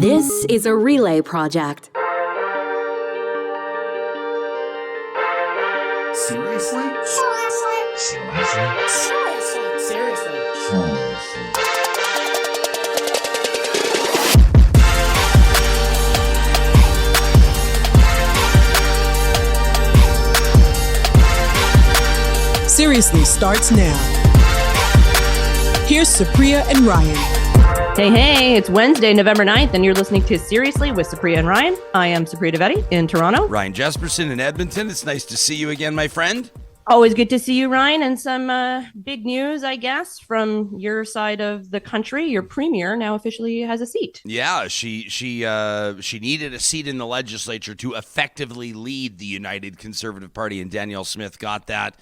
This is a relay project. Seriously? Seriously starts now. Here's Supriya and Ryan. Hey, it's Wednesday, November 9th, and you're listening to Seriously with Supriya and Ryan. I am Supriya Devetti in Toronto. Ryan Jesperson in Edmonton. It's nice to see you again, my friend. Always good to see you, Ryan, and some big news, I guess, from your side of the country. Your premier now officially has a seat. Yeah, she needed a seat in the legislature to effectively lead the United Conservative Party, and Danielle Smith got that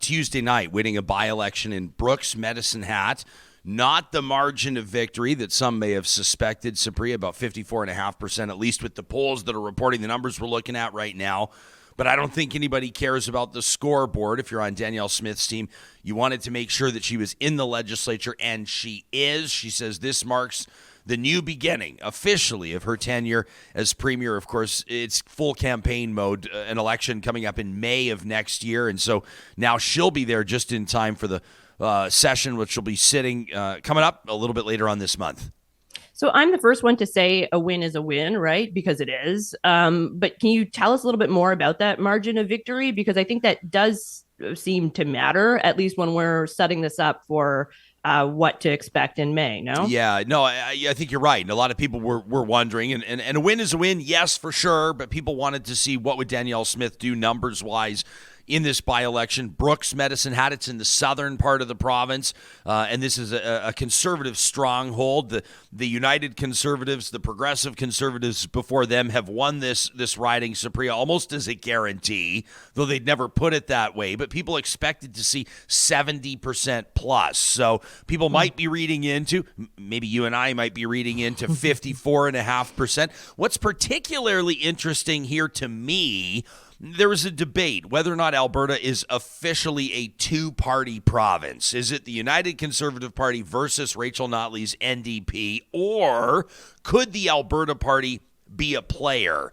Tuesday night, winning a by-election in Brooks, Medicine Hat. Not the margin of victory that some may have suspected, Supriya, about 54.5%, at least with the polls that are reporting the numbers we're looking at right now. But I don't think anybody cares about the scoreboard. If you're on Danielle Smith's team, you wanted to make sure that she was in the legislature, and she is. She says this marks the new beginning, officially, of her tenure as premier. Of course, it's full campaign mode, an election coming up in May of next year. And so now she'll be there just in time for the session, which will be sitting coming up a little bit later on this month. So I'm the first one to say a win is a win, right? Because it is. But can you tell us a little bit more about that margin of victory? Because I think that does seem to matter, at least when we're setting this up for what to expect in May, no? Yeah, no, I think you're right. And a lot of people were wondering, and a win is a win, yes, for sure, but people wanted to see what would Danielle Smith do numbers-wise in this by-election. Brooks, Medicine Hat, it's in the southern part of the province, and this is a conservative stronghold. The United Conservatives, the Progressive Conservatives before them have won this riding, Supriya, almost as a guarantee, though they'd never put it that way. But people expected to see 70% plus. So people might be reading into, maybe you and I might be reading into 54.5%. What's particularly interesting here to me, there was a debate whether or not Alberta is officially a two-party province. Is it the United Conservative Party versus Rachel Notley's NDP, or could the Alberta Party be a player?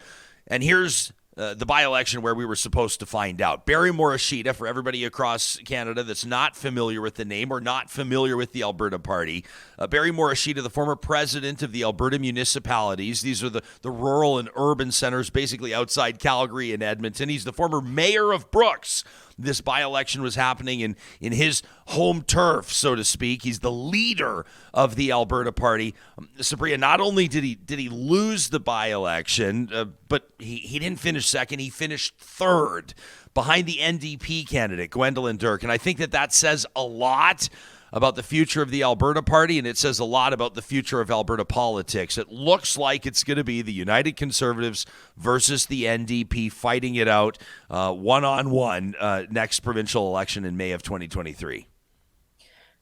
And here's the by-election where we were supposed to find out. Barry Morishita, for everybody across Canada that's not familiar with the name or not familiar with the Alberta Party, Barry Morishita, the former president of the Alberta municipalities. These are the rural and urban centers basically outside Calgary and Edmonton. He's the former mayor of Brooks. This by-election was happening in his home turf, so to speak. He's the leader of the Alberta Party. Supriya, not only did he lose the by-election, but he didn't finish second. He finished third behind the NDP candidate, Gwendolyn Dirk. And I think that says a lot about the future of the Alberta Party, and it says a lot about the future of Alberta politics. It looks like it's going to be the United Conservatives versus the NDP fighting it out one-on-one next provincial election in May of 2023.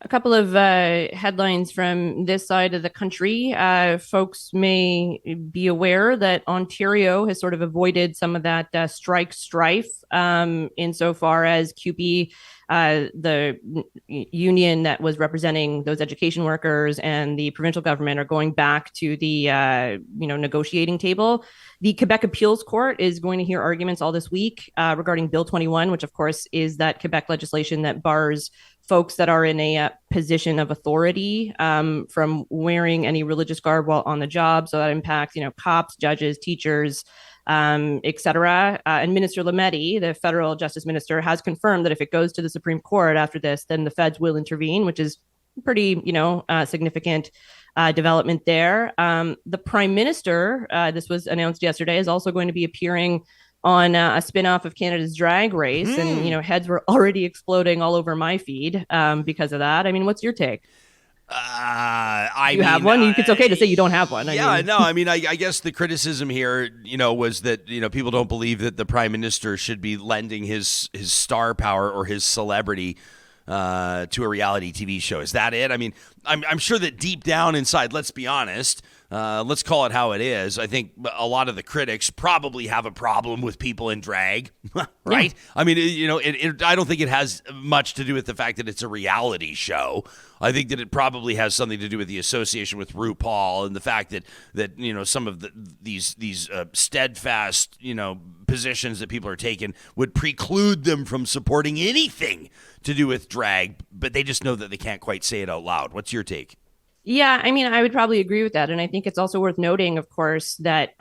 A couple of headlines from this side of the country. Folks may be aware that Ontario has sort of avoided some of that strike strife insofar as CUPE, the union that was representing those education workers, and the provincial government are going back to the negotiating table. The Quebec Appeals Court is going to hear arguments all this week regarding Bill 21, which of course is that Quebec legislation that bars folks that are in a position of authority from wearing any religious garb while on the job. So that impacts, cops, judges, teachers, etc. And Minister Lametti, the federal justice minister, has confirmed that if it goes to the Supreme Court after this, then the feds will intervene, which is pretty, significant development there. The Prime Minister, this was announced yesterday, is also going to be appearing on a spinoff of Canada's Drag Race. And, heads were already exploding all over my feed because of that. I mean, what's your take? You have one? It's okay to say you don't have one. I guess the criticism here, was that, people don't believe that the Prime Minister should be lending his star power or his celebrity to a reality TV show. Is that it? I mean, I'm sure that deep down inside, let's be honest, let's call it how it is. I think a lot of the critics probably have a problem with people in drag, right? Yeah. I mean, I don't think it has much to do with the fact that it's a reality show. I think that it probably has something to do with the association with RuPaul and the fact that some of these steadfast, positions that people are taking would preclude them from supporting anything to do with drag, but they just know that they can't quite say it out loud. What's your take? Yeah, I mean, I would probably agree with that. And I think it's also worth noting, of course, that,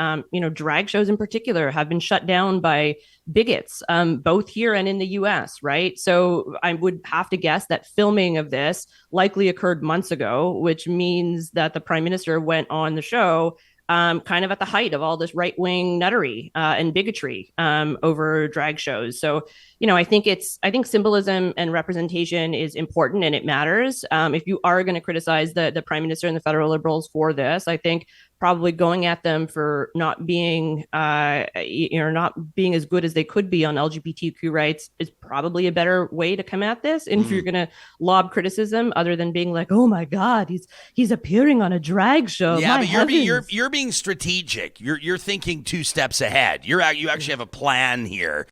drag shows in particular have been shut down by bigots, both here and in the US, right? So I would have to guess that filming of this likely occurred months ago, which means that the Prime Minister went on the show kind of at the height of all this right-wing nuttery and bigotry over drag shows. So, I think symbolism and representation is important and it matters. If you are going to criticize the Prime Minister and the federal Liberals for this, I think probably going at them for not being not being as good as they could be on LGBTQ rights is probably a better way to come at this. And if you're going to lob criticism other than being like, oh my God, he's appearing on a drag show. Yeah, but you're being strategic. You're thinking two steps ahead. You actually have a plan here.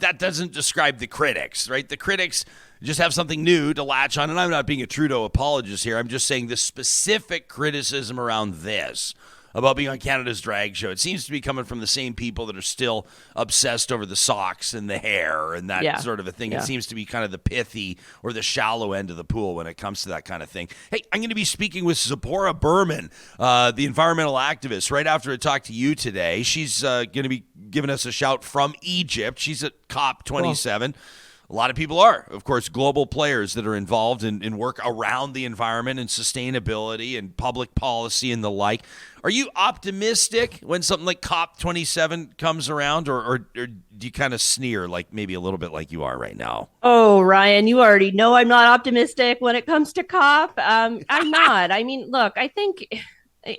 That doesn't describe the critics, right? The critics just have something new to latch on. And I'm not being a Trudeau apologist here. I'm just saying the specific criticism around this, about being on Canada's drag show, it seems to be coming from the same people that are still obsessed over the socks and the hair and that sort of a thing. Yeah. It seems to be kind of the pithy or the shallow end of the pool when it comes to that kind of thing. Hey, I'm going to be speaking with Zipporah Berman, the environmental activist, right after I talk to you today. She's going to be giving us a shout from Egypt. She's at COP27. Cool. A lot of people are, of course, global players that are involved in work around the environment and sustainability and public policy and the like. Are you optimistic when something like COP27 comes around, or do you kind of sneer, like maybe a little bit like you are right now? Oh, Ryan, you already know I'm not optimistic when it comes to COP. I'm not. I mean, look, I think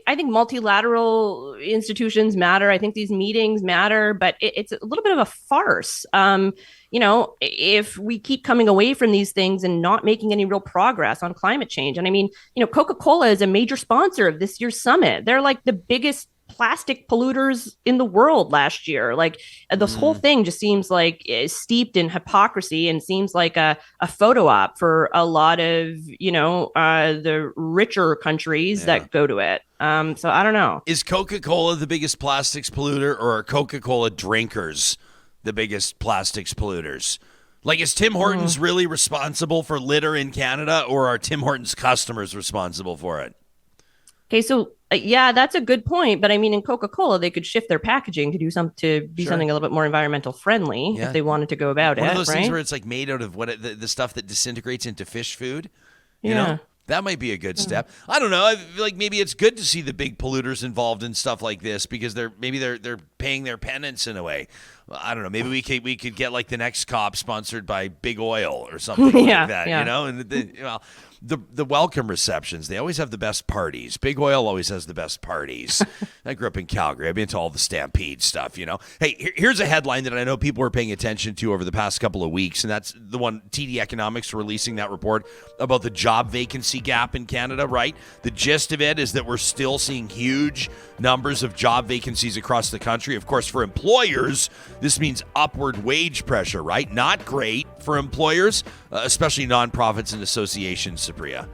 multilateral institutions matter. I think these meetings matter, but it's a little bit of a farce. If we keep coming away from these things and not making any real progress on climate change. And I mean, Coca-Cola is a major sponsor of this year's summit. They're like the biggest plastic polluters in the world last year. Like this whole thing just seems like steeped in hypocrisy and seems like a photo op for a lot of, the richer countries that go to it. So I don't know. Is Coca-Cola the biggest plastics polluter, or are Coca-Cola drinkers the biggest plastics polluters? Like, is Tim Hortons really responsible for litter in Canada, or are Tim Hortons customers responsible for it? Okay, so that's a good point. But I mean, in Coca-Cola, they could shift their packaging to do something a little bit more environmental friendly if they wanted to go about One it. of those right? things where it's like made out of the stuff that disintegrates into fish food. You know? That might be a good step. I don't know. I feel like maybe it's good to see the big polluters involved in stuff like this because they're paying their penance in a way. I don't know. Maybe we could get like the next COP sponsored by Big Oil or something like that. Yeah. And the welcome receptions, they always have the best parties. Big Oil always has the best parties. I grew up in Calgary. I've been to all the Stampede stuff, Hey, here's a headline that I know people are paying attention to over the past couple of weeks, and that's the one TD Economics releasing that report about the job vacancy gap in Canada, right? The gist of it is that we're still seeing huge numbers of job vacancies across the country. Of course, for employers, this means upward wage pressure, right? Not great for employers, especially nonprofits and associations, Supriya.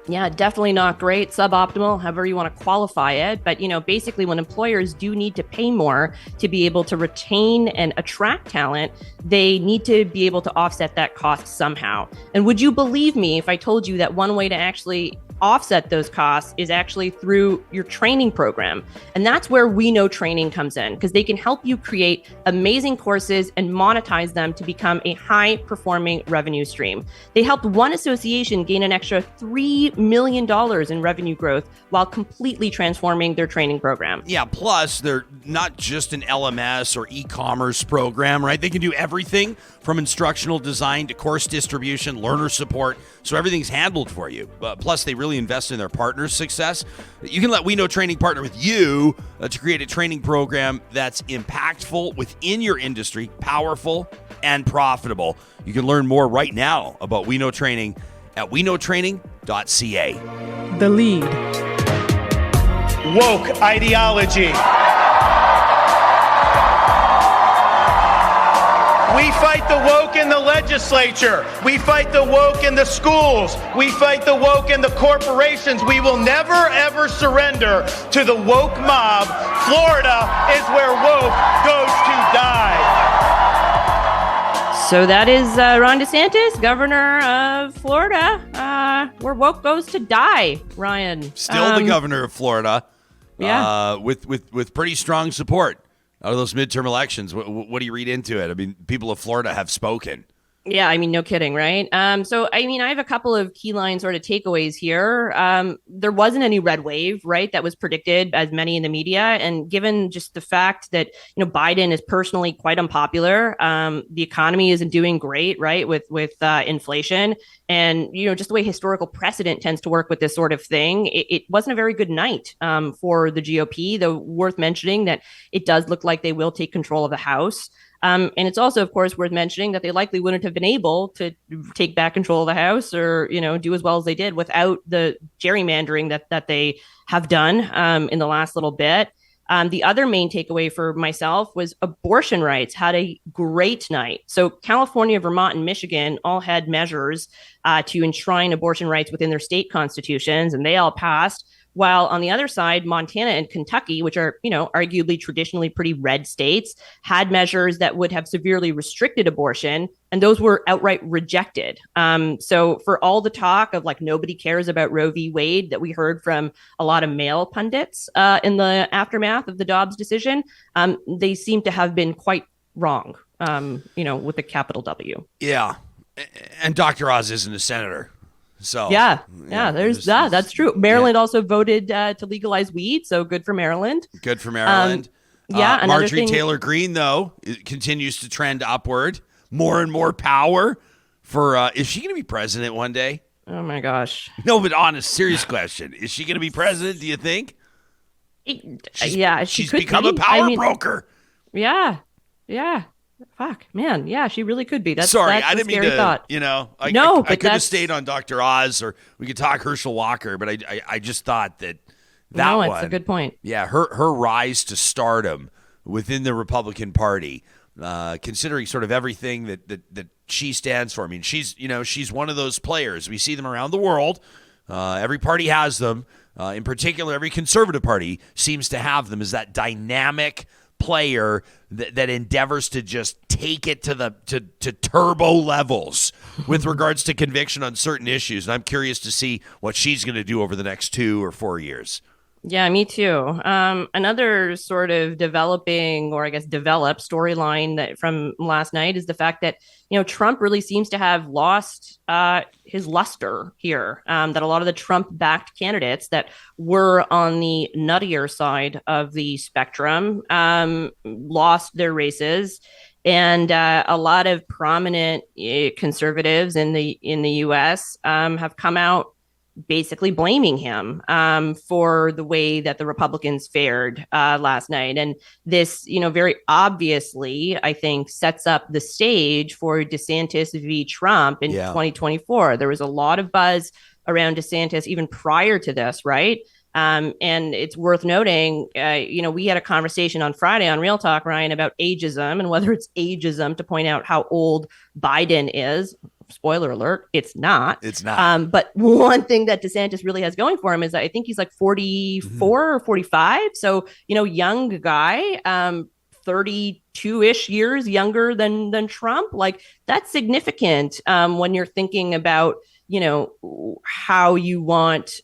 Yeah, definitely not great, suboptimal, however you want to qualify it. But, basically when employers do need to pay more to be able to retain and attract talent, they need to be able to offset that cost somehow. And would you believe me if I told you that one way to actually offset those costs is actually through your training program? And that's where We Know Training comes in, because they can help you create amazing courses and monetize them to become a high performing revenue stream. They helped one association gain an extra $3 million in revenue growth while completely transforming their training program. Yeah, plus they're not just an LMS or e-commerce program, right? They can do everything from instructional design to course distribution, learner support, so everything's handled for you. Plus, they really invest in their partners' success. You can let We Know Training partner with you to create a training program that's impactful within your industry, powerful, and profitable. You can learn more right now about We Know Training at weknowtraining.ca. The Lead. woke ideology. We fight the woke in the legislature. We fight the woke in the schools. We fight the woke in the corporations. We will never, ever surrender to the woke mob. Florida is where woke goes to die. So that is Ron DeSantis, governor of Florida, where woke goes to die, Ryan. Still the governor of Florida. Yeah. With pretty strong support out of those midterm elections. What do you read into it? I mean, people of Florida have spoken. Yeah, I mean, no kidding, right? So, I mean, I have a couple of key line sort of takeaways here. There wasn't any red wave, right? That was predicted, as many in the media. And given just the fact that, Biden is personally quite unpopular, the economy isn't doing great, right? With inflation and, just the way historical precedent tends to work with this sort of thing, it wasn't a very good night for the GOP, though worth mentioning that it does look like they will take control of the House. And it's also, of course, worth mentioning that they likely wouldn't have been able to take back control of the House or, do as well as they did without the gerrymandering that they have done in the last little bit. The other main takeaway for myself was abortion rights had a great night. So California, Vermont, and Michigan all had measures to enshrine abortion rights within their state constitutions, and they all passed. While on the other side, Montana and Kentucky, which are, arguably traditionally pretty red states, had measures that would have severely restricted abortion, and those were outright rejected. So for all the talk of nobody cares about Roe v. Wade that we heard from a lot of male pundits in the aftermath of the Dobbs decision, they seem to have been quite wrong, with a capital W. Yeah. And Dr. Oz isn't a senator. So there's that. That's true. Maryland also voted to legalize weed, so good for Maryland. Good for Maryland. Marjorie Taylor Greene, though, continues to trend upward. More and more power for. Is she going to be president one day? Oh my gosh. No, but honest, serious question: is she going to be president? Do you think? She's become a power broker. Yeah. Fuck, man. Yeah, she really could be. That's I didn't mean to. Thought. I could have stayed on Dr. Oz, or we could talk Herschel Walker, but I just thought that one. It's a good point. Yeah, her rise to stardom within the Republican Party, considering sort of everything that she stands for. I mean, she's one of those players. We see them around the world. Every party has them. In particular, every conservative party seems to have them as that dynamic player that endeavors to just take it to turbo levels with regards to conviction on certain issues. And I'm curious to see what she's going to do over the next 2 or 4 years. Yeah, me too. Another sort of developed storyline that from last night is the fact that, Trump really seems to have lost his luster here, that a lot of the Trump-backed candidates that were on the nuttier side of the spectrum lost their races. And a lot of prominent conservatives in the U.S. Have come out basically blaming him for the way that the Republicans fared last night. And this, very obviously, I think, sets up the stage for DeSantis v. Trump in 2024. There was a lot of buzz around DeSantis even prior to this, right? And it's worth noting, we had a conversation on Friday on Real Talk, Ryan, about ageism and whether it's ageism to point out how old Biden is. Spoiler alert, it's not. It's not. But one thing that DeSantis really has going for him is that I think he's 44 or 45. So, young guy, 32-ish years younger than Trump. That's significant when you're thinking about, how you want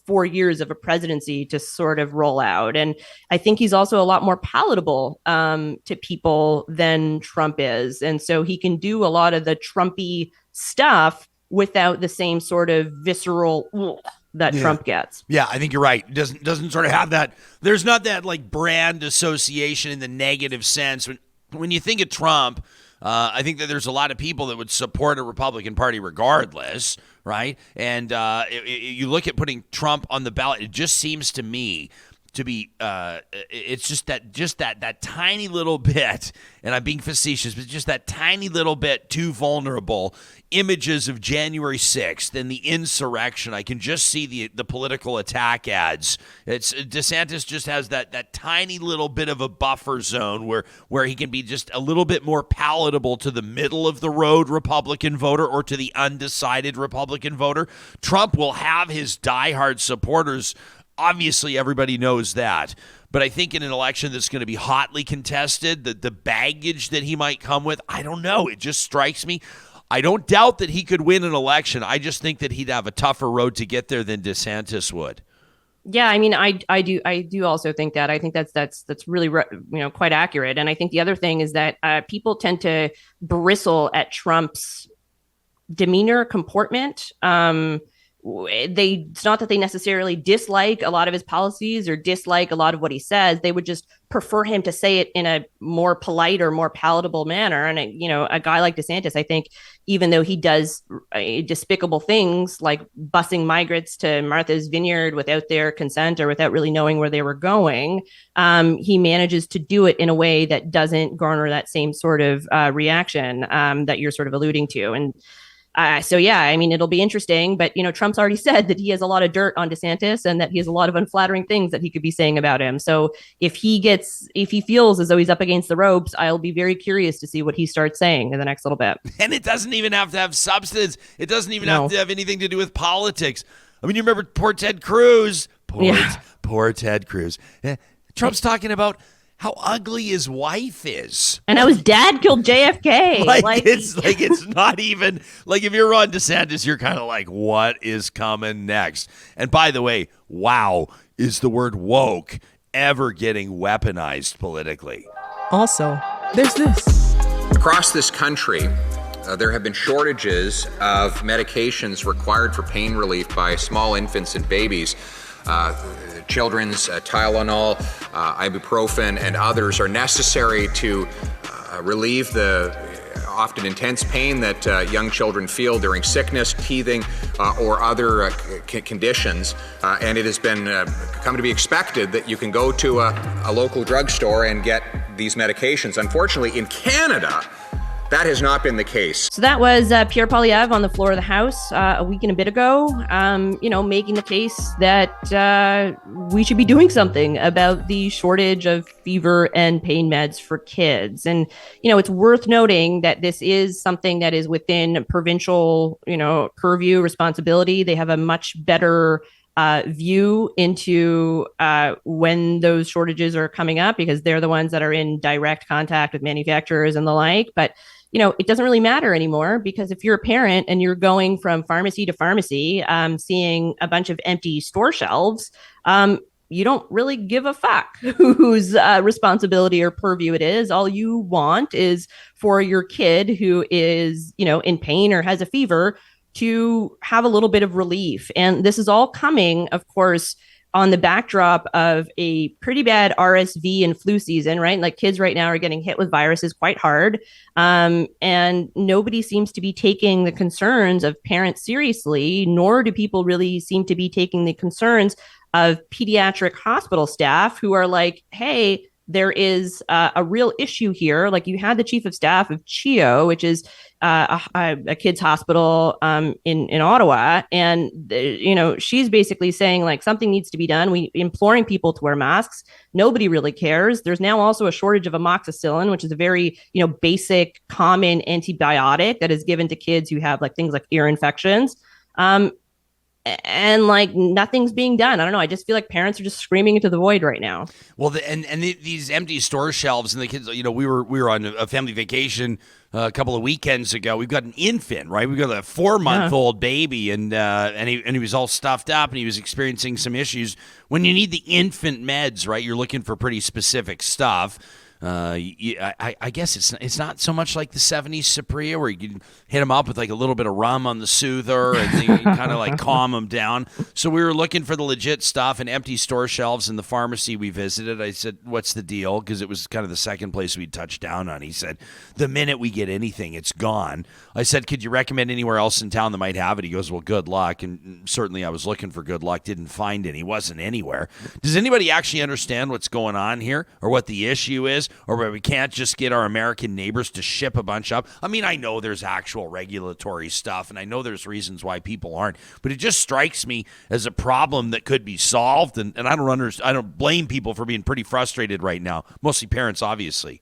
4 years of a presidency to sort of roll out. And I think he's also a lot more palatable to people than Trump is. And so he can do a lot of the Trumpy stuff without the same sort of visceral that Trump gets. Yeah, I think you're right. Doesn't sort of have that. There's not that brand association in the negative sense. When you think of Trump, I think that there's a lot of people that would support a Republican Party regardless, right? And you look at putting Trump on the ballot, it just seems to me to be it's just that tiny little bit, and I'm being facetious, but just that tiny little bit too vulnerable. Images of January 6th and the insurrection. I can just see the political attack ads. It's DeSantis just has that tiny little bit of a buffer zone where he can be just a little bit more palatable to the middle of the road Republican voter or to the undecided Republican voter. Trump will have his diehard supporters. Obviously, everybody knows that. But I think in an election that's going to be hotly contested, the baggage that he might come with, I don't know. It just strikes me. I don't doubt that he could win an election. I just think that he'd have a tougher road to get there than DeSantis would. Yeah, I mean, I do also think that. I think that's really quite accurate. And I think the other thing is that people tend to bristle at Trump's demeanor, comportment. It's not that they necessarily dislike a lot of his policies or dislike a lot of what he says. They would just prefer him to say it in a more polite or more palatable manner. And, a guy like DeSantis, I think, even though he does despicable things like busing migrants to Martha's Vineyard without their consent or without really knowing where they were going, he manages to do it in a way that doesn't garner that same sort of reaction that you're sort of alluding to. And so, yeah, I mean, it'll be interesting. But, Trump's already said that he has a lot of dirt on DeSantis and that he has a lot of unflattering things that he could be saying about him. So if he feels as though he's up against the ropes, I'll be very curious to see what he starts saying in the next little bit. And it doesn't even have to have substance. It doesn't even have to have anything to do with politics. I mean, you remember poor Ted Cruz? Poor Ted Cruz. Trump's talking about how ugly his wife is. And how his dad killed JFK. It's not even like if you're Ron DeSantis, you're kind of like, what is coming next? And by the way, wow, is the word woke ever getting weaponized politically? Also, there's this. Across this country, there have been shortages of medications required for pain relief by small infants and babies. Children's Tylenol, ibuprofen, and others are necessary to relieve the often intense pain that young children feel during sickness, teething, or other conditions. And it has been come to be expected that you can go to a local drugstore and get these medications. Unfortunately, in Canada, that has not been the case. So that was Pierre Poilievre on the floor of the House a week and a bit ago, making the case that we should be doing something about the shortage of fever and pain meds for kids. And, it's worth noting that this is something that is within provincial, purview, responsibility. They have a much better view into when those shortages are coming up because they're the ones that are in direct contact with manufacturers and the like. But it doesn't really matter anymore because if you're a parent and you're going from pharmacy to pharmacy, seeing a bunch of empty store shelves, you don't really give a fuck whose responsibility or purview it is. All you want is for your kid who is, in pain or has a fever to have a little bit of relief. And this is all coming, of course, on the backdrop of a pretty bad RSV and flu season, right? Like kids right now are getting hit with viruses quite hard. And nobody seems to be taking the concerns of parents seriously, nor do people really seem to be taking the concerns of pediatric hospital staff who are like, hey, there is a real issue here. Like you had the chief of staff of CHEO, which is a kids hospital in Ottawa. And, she's basically saying like something needs to be done. We imploring people to wear masks. Nobody really cares. There's now also a shortage of amoxicillin, which is a very, basic common antibiotic that is given to kids who have like things like ear infections. And like nothing's being done. I don't know. I just feel like parents are just screaming into the void right now. Well, these empty store shelves and the kids. We were on a family vacation a couple of weekends ago. We've got an infant, right? We've got a 4-month-old baby, and he was all stuffed up, and he was experiencing some issues. When you need the infant meds, right? You're looking for pretty specific stuff. I guess it's not so much like the 70s Sapria where you can hit them up with like a little bit of rum on the soother and you kind of like calm them down. So we were looking for the legit stuff and empty store shelves in the pharmacy we visited. I said, what's the deal? Because it was kind of the second place we'd touched down on. He said, the minute we get anything, it's gone. I said, could you recommend anywhere else in town that might have it? He goes, well, good luck. And certainly I was looking for good luck, didn't find any, wasn't anywhere. Does anybody actually understand what's going on here or what the issue is? Or where we can't just get our American neighbors to ship a bunch up. I mean, I know there's actual regulatory stuff, and I know there's reasons why people aren't, but it just strikes me as a problem that could be solved, and I don't blame people for being pretty frustrated right now, mostly parents, obviously.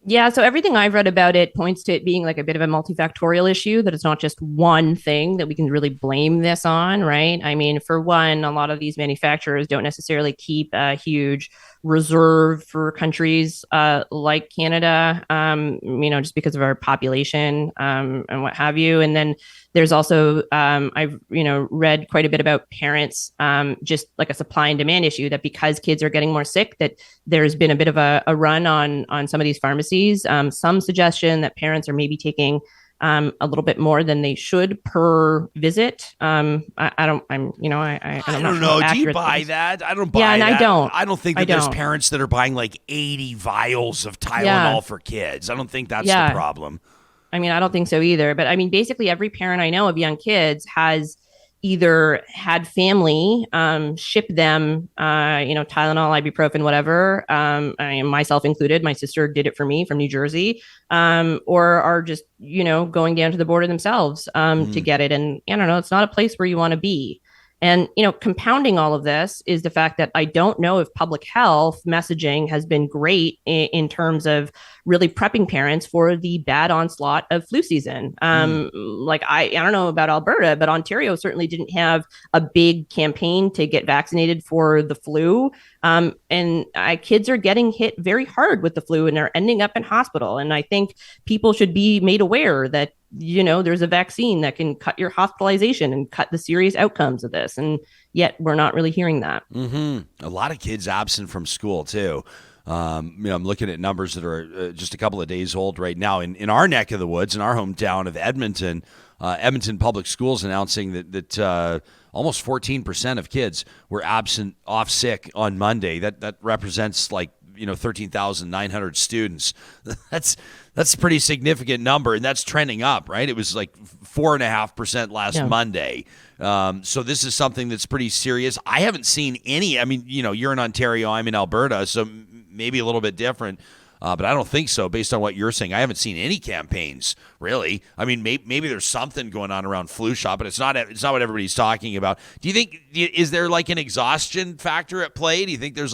Yeah, so everything I've read about it points to it being like a bit of a multifactorial issue, that it's not just one thing that we can really blame this on, right? I mean, for one, a lot of these manufacturers don't necessarily keep a huge reserve for countries like Canada, just because of our population and what have you. And then there's also, I've, read quite a bit about parents, just like a supply and demand issue, that because kids are getting more sick, that there's been a bit of a run on some of these pharmacies. Some suggestion that parents are maybe taking a little bit more than they should per visit. I don't know. Do you buy that? I don't buy that. Yeah, and I don't. I don't think that there's parents that are buying like 80 vials of Tylenol for kids. I don't think that's the problem. I mean, I don't think so either. But I mean, basically every parent I know of young kids has either had family ship them, Tylenol, ibuprofen, whatever, myself included. My sister did it for me from New Jersey, or are just, going down to the border themselves to get it. And I don't know, it's not a place where you want to be. And, compounding all of this is the fact that I don't know if public health messaging has been great in terms of really prepping parents for the bad onslaught of flu season. Like, I don't know about Alberta, but Ontario certainly didn't have a big campaign to get vaccinated for the flu. And kids are getting hit very hard with the flu and they're ending up in hospital. And I think people should be made aware that, there's a vaccine that can cut your hospitalization and cut the serious outcomes of this. And yet we're not really hearing that. Mm-hmm. A lot of kids absent from school, too. I'm looking at numbers that are just a couple of days old right now. In our neck of the woods, in our hometown of Edmonton, Edmonton Public Schools announcing that almost 14% of kids were absent off sick on Monday. That represents like 13,900 students. That's a pretty significant number, and that's trending up, right? It was like 4.5% last Monday. So this is something that's pretty serious. I haven't seen any. I mean, you're in Ontario, I'm in Alberta, so maybe a little bit different. But I don't think so, based on what you're saying. I haven't seen any campaigns, really. I mean, maybe there's something going on around flu shot, but it's not what everybody's talking about. Do you think, is there like an exhaustion factor at play? Do you think there's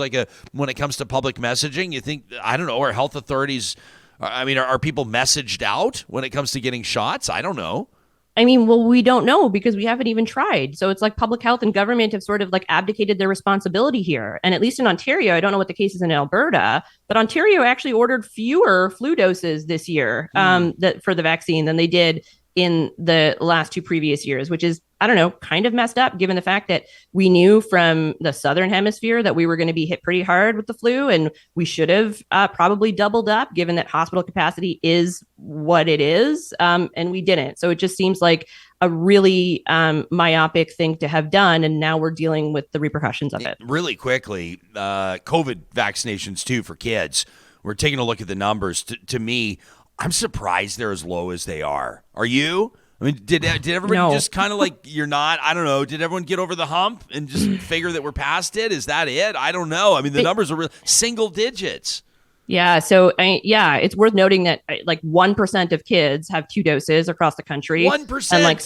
when it comes to public messaging, you think, I don't know, are health authorities, are people messaged out when it comes to getting shots? I don't know. I mean, well, we don't know because we haven't even tried. So it's like public health and government have sort of like abdicated their responsibility here. And at least in Ontario, I don't know what the case is in Alberta, but Ontario actually ordered fewer flu doses this year for the vaccine than they did in the last two previous years, which is, I don't know, kind of messed up given the fact that we knew from the Southern Hemisphere that we were going to be hit pretty hard with the flu. And we should have probably doubled up given that hospital capacity is what it is. And we didn't. So it just seems like a really myopic thing to have done. And now we're dealing with the repercussions of it. Really quickly, COVID vaccinations too for kids. We're taking a look at the numbers. To me, I'm surprised they're as low as they are. Are you? I mean, did everybody just kind of like, you're not, I don't know, did everyone get over the hump and just figure that we're past it? Is that it? I don't know. I mean, the numbers are single digits. Yeah. So, it's worth noting that like 1% of kids have 2 doses across the country. 1%? And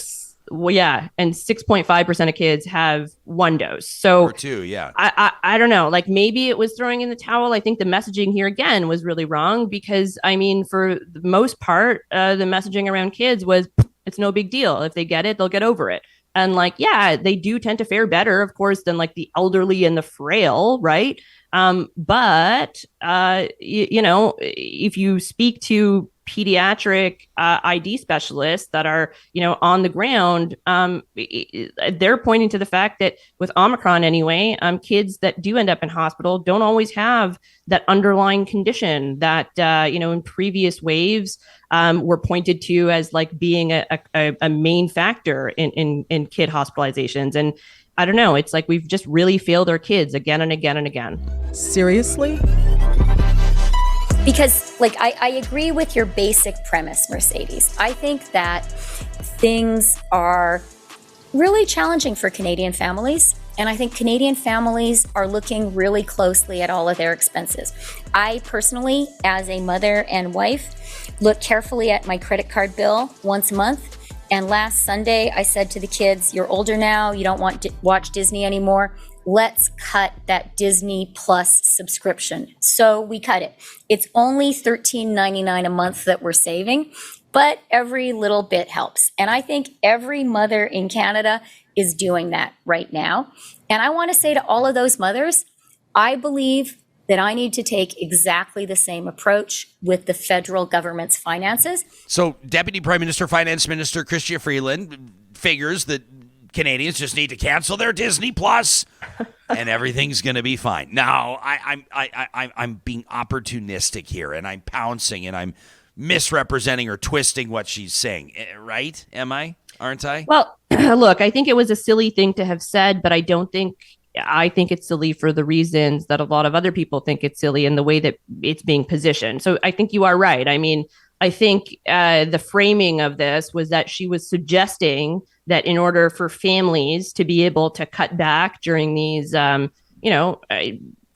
and 6.5% of kids have 1 dose. So or 2, yeah. I don't know, like maybe it was throwing in the towel. I think the messaging here again was really wrong because I mean, for the most part, the messaging around kids was it's no big deal. If they get it, they'll get over it. And like, yeah, they do tend to fare better, of course, than like the elderly and the frail, right? But if you speak to pediatric ID specialists that are, on the ground, they're pointing to the fact that with Omicron anyway, kids that do end up in hospital don't always have that underlying condition that, in previous waves were pointed to as like being a main factor in kid hospitalizations. And I don't know, it's like we've just really failed our kids again and again and again. Seriously? Because, I agree with your basic premise, Mercedes. I think that things are really challenging for Canadian families. And I think Canadian families are looking really closely at all of their expenses. I personally, as a mother and wife, look carefully at my credit card bill once a month. And last Sunday, I said to the kids, you're older now, you don't want to watch Disney anymore. Let's cut that Disney Plus subscription. So we cut it. It's only $13.99 a month that we're saving, but every little bit helps. And I think every mother in Canada is doing that right now. And I want to say to all of those mothers, I believe that I need to take exactly the same approach with the federal government's finances. So Deputy Prime Minister, Finance Minister Chrystia Freeland figures that Canadians just need to cancel their Disney Plus and everything's going to be fine. Now, I'm being opportunistic here, and I'm pouncing, and I'm misrepresenting or twisting what she's saying, right? Am I? Aren't I? Well, look, I think it was a silly thing to have said, but I think it's silly for the reasons that a lot of other people think it's silly in the way that it's being positioned. So I think you are right. I mean, I think the framing of this was that she was suggesting that in order for families to be able to cut back during these,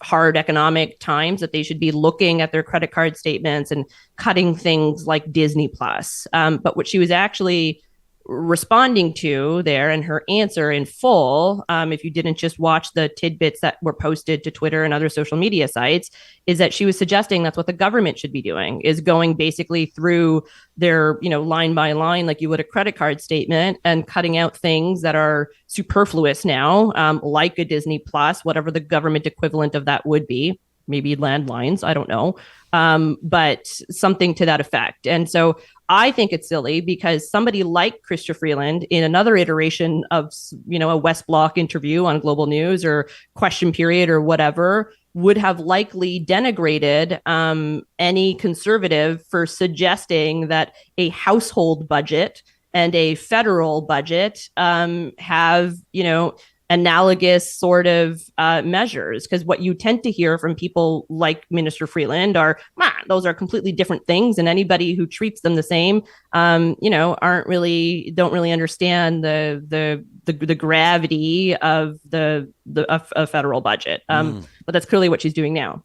hard economic times, that they should be looking at their credit card statements and cutting things like Disney Plus. But what she was actually responding to there and her answer in full, if you didn't just watch the tidbits that were posted to Twitter and other social media sites, is that she was suggesting that's what the government should be doing, is going basically through their, line by line, like you would a credit card statement, and cutting out things that are superfluous now, like a Disney Plus, whatever the government equivalent of that would be, maybe landlines, I don't know, but something to that effect. And so I think it's silly because somebody like Chrystia Freeland, in another iteration of, a West Block interview on Global News or Question Period or whatever, would have likely denigrated any conservative for suggesting that a household budget and a federal budget have, analogous sort of measures. Because what you tend to hear from people like Minister Freeland are, those are completely different things, and anybody who treats them the same, don't really understand the gravity of a federal budget. But that's clearly what she's doing now.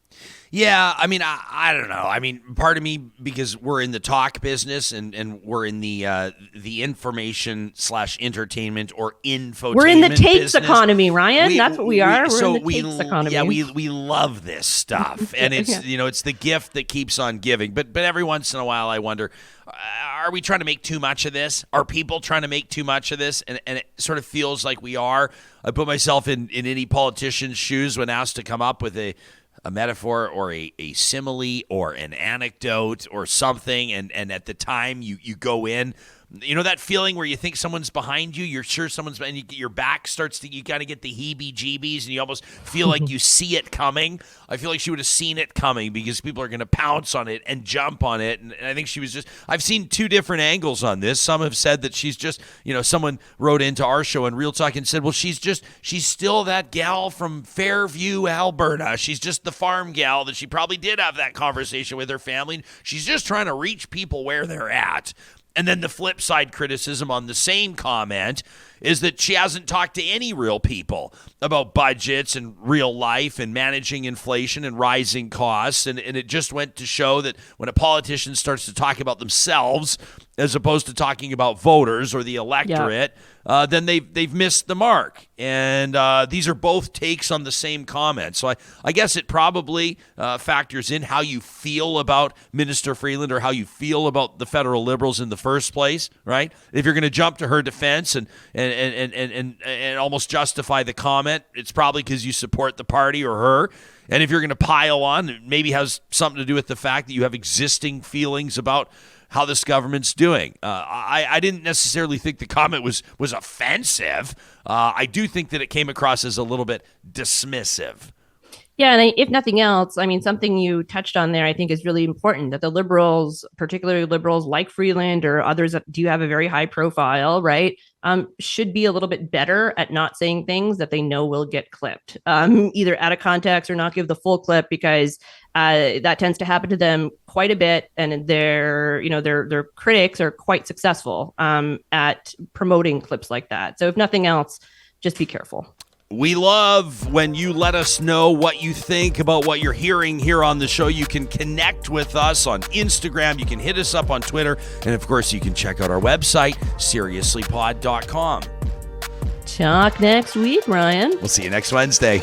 Yeah, I mean, I don't know. I mean, part of me, because we're in the talk business and we're in the information / entertainment or infotainment. We're in the takes business. Economy, Ryan. That's what we are. We're in the takes economy. Yeah, we love this stuff, and it's it's the gift that keeps on giving. But every once in a while, I wonder, are we trying to make too much of this? Are people trying to make too much of this? And it sort of feels like we are. I put myself in any politician's shoes when asked to come up with a metaphor or a simile or an anecdote or something, and at the time you go in, that feeling where you think someone's behind you, you're sure someone's, and your back starts to, you kind of get the heebie-jeebies, and you almost feel like you see it coming. I feel like she would have seen it coming because people are going to pounce on it and jump on it, and I think she was just, I've seen two different angles on this. Some have said that she's just, someone wrote into our show in Real Talk and said, well, she's still that gal from Fairview, Alberta. She's just the farm gal that she probably did have that conversation with her family. She's just trying to reach people where they're at. And then the flip side criticism on the same comment is that she hasn't talked to any real people about budgets and real life and managing inflation and rising costs. And it just went to show that when a politician starts to talk about themselves as opposed to talking about voters or the electorate, then they've missed the mark. And these are both takes on the same comment. So I guess it probably factors in how you feel about Minister Freeland or how you feel about the federal Liberals in the first place, right? If you're going to jump to her defense and and almost justify the comment, it's probably because you support the party or her. And if you're going to pile on, it maybe has something to do with the fact that you have existing feelings about how this government's doing. I didn't necessarily think the comment was offensive. I do think that it came across as a little bit dismissive. Yeah, and if nothing else, I mean, something you touched on there, I think is really important, that the Liberals, particularly Liberals like Freeland or others that do have a very high profile, right, should be a little bit better at not saying things that they know will get clipped, either out of context or not give the full clip, because that tends to happen to them quite a bit, and their critics are quite successful at promoting clips like that. So if nothing else, just be careful. We love when you let us know what you think about what you're hearing here on the show. You can connect with us on Instagram. You can hit us up on Twitter. And, of course, you can check out our website, seriouslypod.com. Talk next week, Ryan. We'll see you next Wednesday.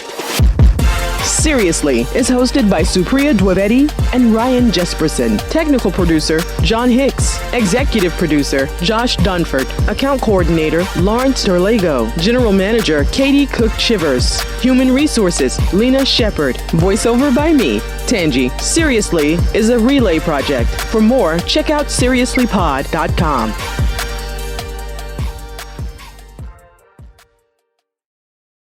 Seriously is hosted by Supriya Dwivedi and Ryan Jesperson. Technical producer, John Hicks. Executive producer, Josh Dunford. Account coordinator, Lawrence Terlego. General manager, Katie Cook-Chivers. Human resources, Lena Shepard. Voiceover by me, Tangi. Seriously is a relay project. For more, check out seriouslypod.com.